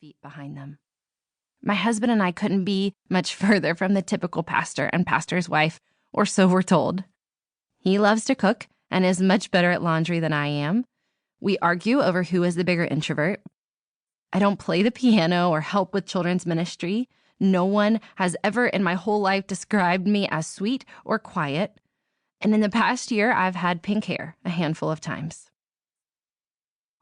feet behind them. My husband and I couldn't be much further from the typical pastor and pastor's wife, or so we're told. He loves to cook and is much better at laundry than I am. We argue over who is the bigger introvert. I don't play the piano or help with children's ministry. No one has ever in my whole life described me as sweet or quiet. And in the past year, I've had pink hair a handful of times.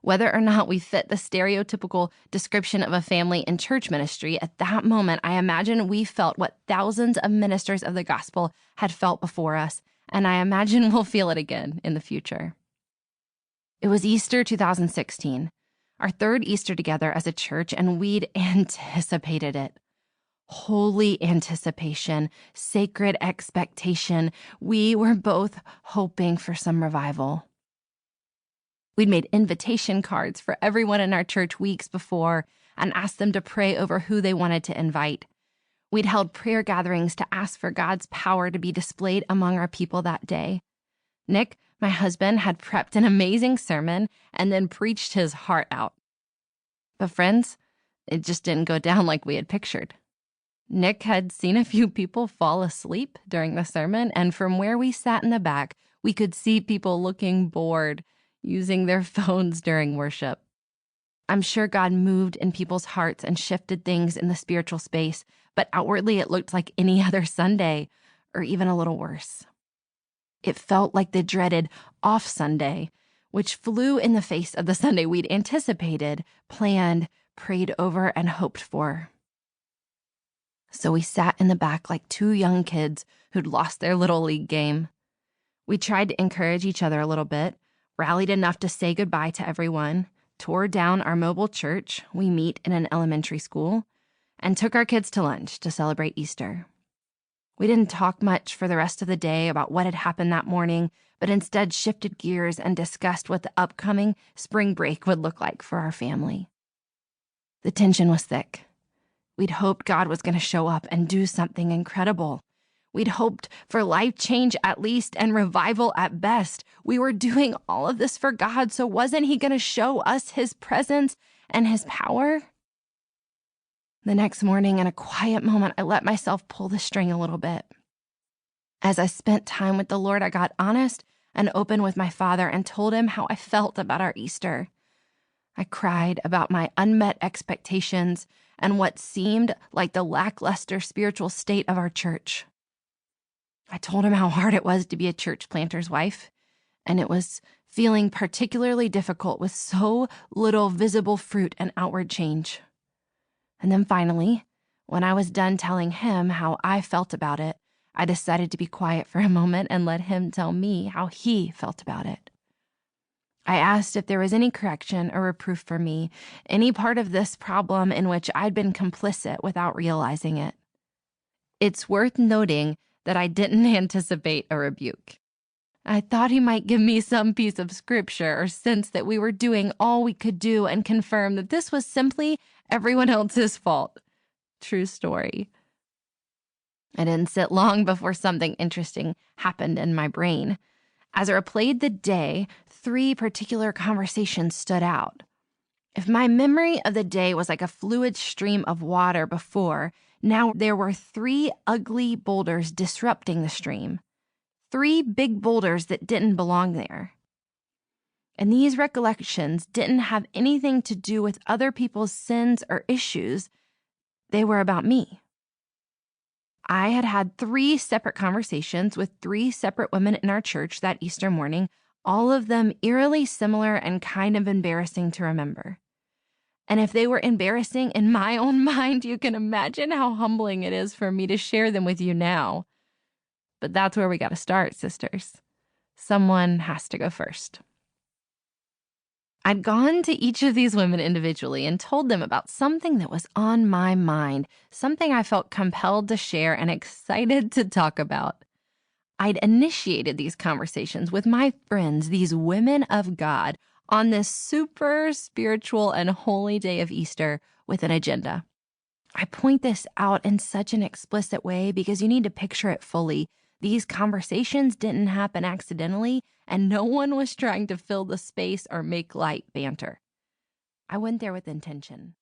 Whether or not we fit the stereotypical description of a family in church ministry, at that moment, I imagine we felt what thousands of ministers of the gospel had felt before us, and I imagine we'll feel it again in the future. It was Easter 2016, our third Easter together as a church, and we'd anticipated it. Holy anticipation, sacred expectation. We were both hoping for some revival. We'd made invitation cards for everyone in our church weeks before and asked them to pray over who they wanted to invite. We'd held prayer gatherings to ask for God's power to be displayed among our people that day. Nick, my husband, had prepped an amazing sermon and then preached his heart out. But friends, it just didn't go down like we had pictured. Nick had seen a few people fall asleep during the sermon, and from where we sat in the back, we could see people looking bored, using their phones during worship. I'm sure God moved in people's hearts and shifted things in the spiritual space, but outwardly it looked like any other Sunday, or even a little worse. It felt like the dreaded off Sunday, which flew in the face of the Sunday we'd anticipated, planned, prayed over, and hoped for. So we sat in the back like two young kids who'd lost their little league game. We tried to encourage each other a little bit, rallied enough to say goodbye to everyone, tore down our mobile church, we meet in an elementary school, and took our kids to lunch to celebrate Easter. We didn't talk much for the rest of the day about what had happened that morning, but instead shifted gears and discussed what the upcoming spring break would look like for our family. The tension was thick. We'd hoped God was going to show up and do something incredible. We'd hoped for life change at least and revival at best. We were doing all of this for God, so wasn't He going to show us His presence and His power? The next morning, in a quiet moment, I let myself pull the string a little bit. As I spent time with the Lord, I got honest and open with my Father and told Him how I felt about our Easter. I cried about my unmet expectations and what seemed like the lackluster spiritual state of our church. I told Him how hard it was to be a church planter's wife, and it was feeling particularly difficult with so little visible fruit and outward change. And then finally, when I was done telling Him how I felt about it, I decided to be quiet for a moment and let Him tell me how He felt about it. I asked if there was any correction or reproof for me, any part of this problem in which I'd been complicit without realizing it. It's worth noting that I didn't anticipate a rebuke. I thought He might give me some piece of scripture or sense that we were doing all we could do and confirm that this was simply everyone else's fault. True story. I didn't sit long before something interesting happened in my brain. As I replayed the day, 3 particular conversations stood out. If my memory of the day was like a fluid stream of water before, now there were 3 ugly boulders disrupting the stream. 3 big boulders that didn't belong there. And these recollections didn't have anything to do with other people's sins or issues. They were about me. I had had 3 separate conversations with 3 separate women in our church that Easter morning, all of them eerily similar and kind of embarrassing to remember. And if they were embarrassing in my own mind, you can imagine how humbling it is for me to share them with you now. But that's where we got to start, sisters. Someone has to go first. I'd gone to each of these women individually and told them about something that was on my mind, something I felt compelled to share and excited to talk about. I'd initiated these conversations with my friends, these women of God, on this super spiritual and holy day of Easter with an agenda. I point this out in such an explicit way because you need to picture it fully. These conversations didn't happen accidentally, and no one was trying to fill the space or make light banter. I went there with intention.